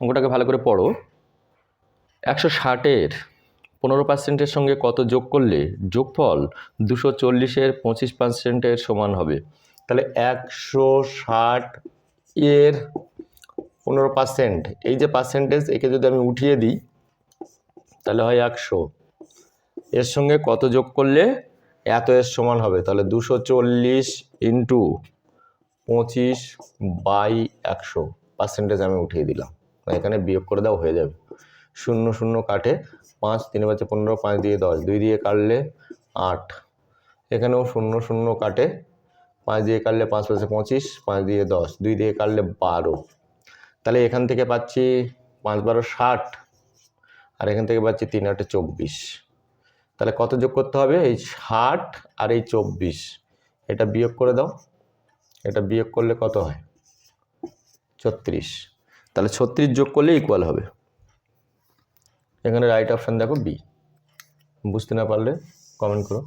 অঙ্কটাকে ভালো করে পড়ো। 160-এর 15%-এর সঙ্গে কত যোগ করলে যোগফল 240-এর 25%-এর সমান হবে? তাহলে 160-এর 15%, এই যে পার্সেন্টেজ, একে যদি আমি উঠিয়ে দিই তাহলে হয় 100। এর সঙ্গে কত যোগ করলে এত এর সমান হবে? তাহলে 240 ইন্টু 25/100 পার্সেন্টেজ আমি উঠিয়ে দিলাম। এখানে বিয়োগ করে দাও, হয়ে যাবে। 0 0 কাটে, 5 3 5 15, 5 দিয়ে 10, 2 দিয়ে কাটলে 8। এখানেও 0 0 কাটে, 5 দিয়ে কাটলে 5 5 25, 5 দিয়ে 10, 2 দিয়ে কাটলে 12। তাহলে এখান থেকে পাচ্ছি 5 12 60, আর এখান থেকে পাচ্ছি 3 8 24। তাহলে কত যোগ করতে হবে? এই 60 আর এই 24, এটা বিয়োগ করে দাও। এটা বিয়োগ করলে কত হয়? 36। তাহলে 36 যোগ করলে ইকুয়াল হবে। এখানে রাইট অপশান দেখো বি। বুঝতে না পারলে কমেন্ট করো।